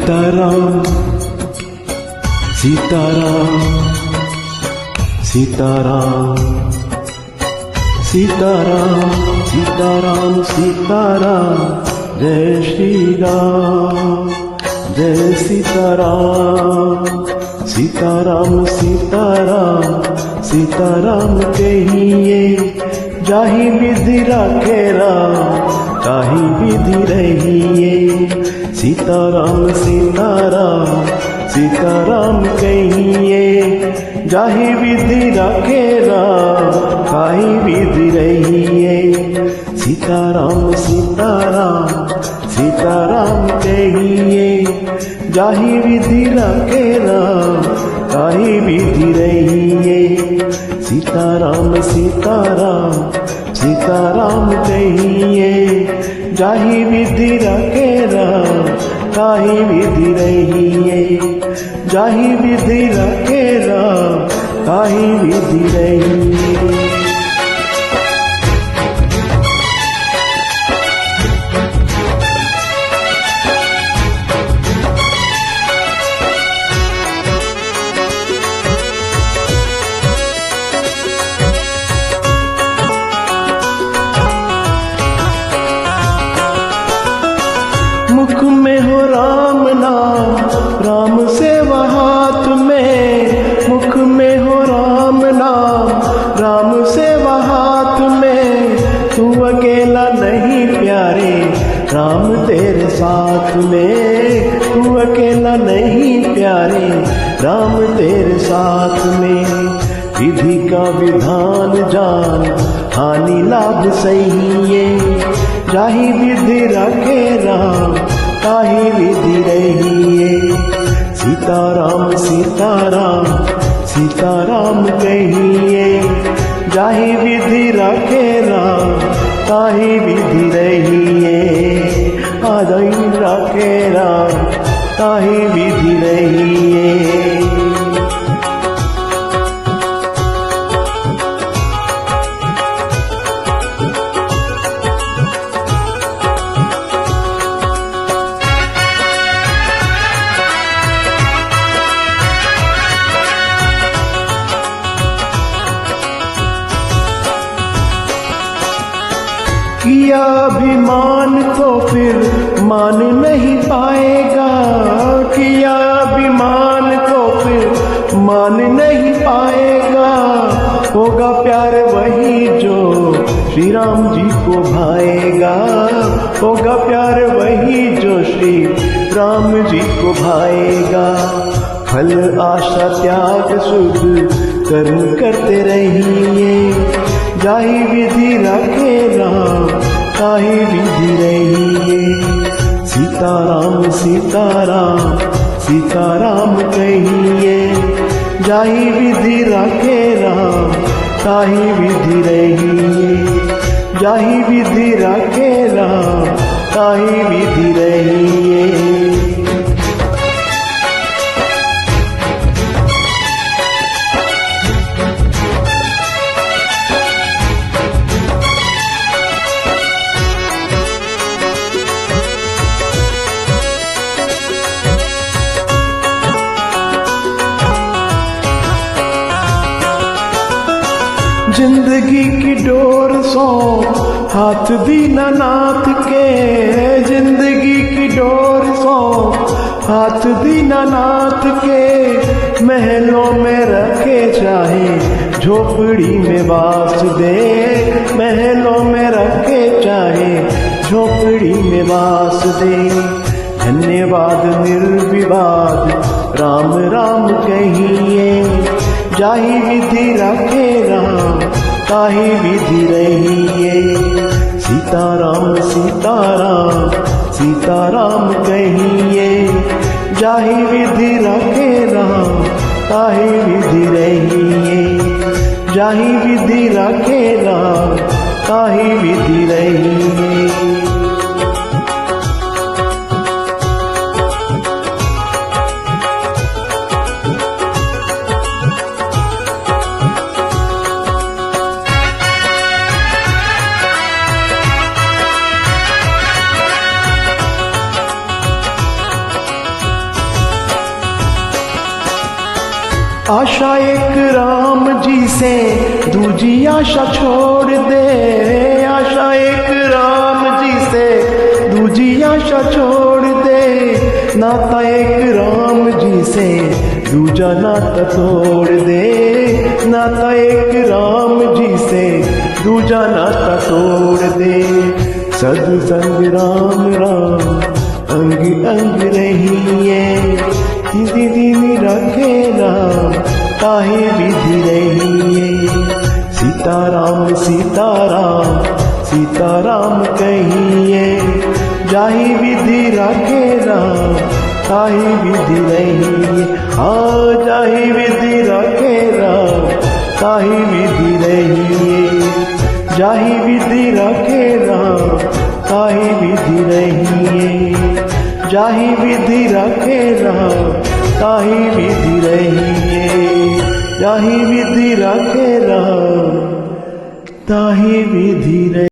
सीताराम सीताराम सीताराम सीताराम सीताराम सीताराम जय श्री राम जय सीताराम सीताराम सीताराम सीताराम कहिए जाहि विधि राखे राम ताहि विधि रहिए सीताराम सीताराम सीताराम कहिए जाहि विधि राखे राम ताहि विधि रहिए सीताराम सीताराम सीताराम कहिए जाहि विधि राखे राम ताहि विधि रहिए सीताराम सीताराम सीताराम कहिए जाहि विधि राखे राम ताहि विधि रहिए जाहि विधि राखे राम ताहि विधि रहिए मुख में हो राम नाम राम सेवा हाथ में मुख में हो राम नाम राम सेवा हाथ में तू अकेला नहीं प्यारे राम तेरे साथ में तू अकेला नहीं प्यारे राम तेरे साथ में विधि का विधान जान हानि लाभ सही है जाहि विधि राखे राम ताहि विधि रहिए सीताराम सीताराम सीताराम कहिए जाहि विधि राखे राम ताहि विधि रहिए आदि राखे राम ताहि विधि रहिए किया अभिमान तो फिर मान नहीं पाएगा किया अभिमान तो फिर मान नहीं पाएगा होगा प्यार वही जो श्री राम जी को भाएगा होगा प्यार वही जो श्री राम जी को भाएगा फल आशा त्याग शुभ कर्म करते रहिए जाहि विधि राखे राम ताहि विधि रहिए सीताराम सीताराम सीताराम कहिए जाहि विधि राखे राम ताहि विधि रहिए जाहि विधि राखे राम ताहि विधि रहिए जिंदगी की डोर सो हाथ दीनानाथ के जिंदगी की डोर सो हाथ दीनानाथ के महलों में रखे चाहे झोपड़ी में वास दे महलों में रखे चाहे झोपड़ी में वास दे धन्यवाद निर्विवाद राम राम कहिए जाहि विधि राखे राम ताहि विधि रहिए सीताराम सीताराम सीताराम कहिए जाहि विधि राखे राम ताहि विधि रहिए जाहि विधि राखे राम ताहि विधि रहिए आशा एक राम जी से दूजी आशा छोड़ दे, आशा एक राम जी से दूजी आशा छोड़ दे, नाता एक राम जी से दूजा नाता तोड़ दे, नाता एक राम जी से दूजा नाता तोड़ दे। सत्संग राम राम अंग अंग रहिए, दीदी दीदी रखे राम ताहे विधि रहिए। सीताराम सीताराम सीताराम कहिए, जाहि विधि रखे राम ताहि विधि रहिए। हाँ जाहि विधि रखे राम ताहि विधि रहिए, जाहि विधि रखे राम ताहि विधि रहिए, जाहि विधि रखे राम ताहि विधि रहिए, जाहि विधि रखे राम ताहि विधि रहिए।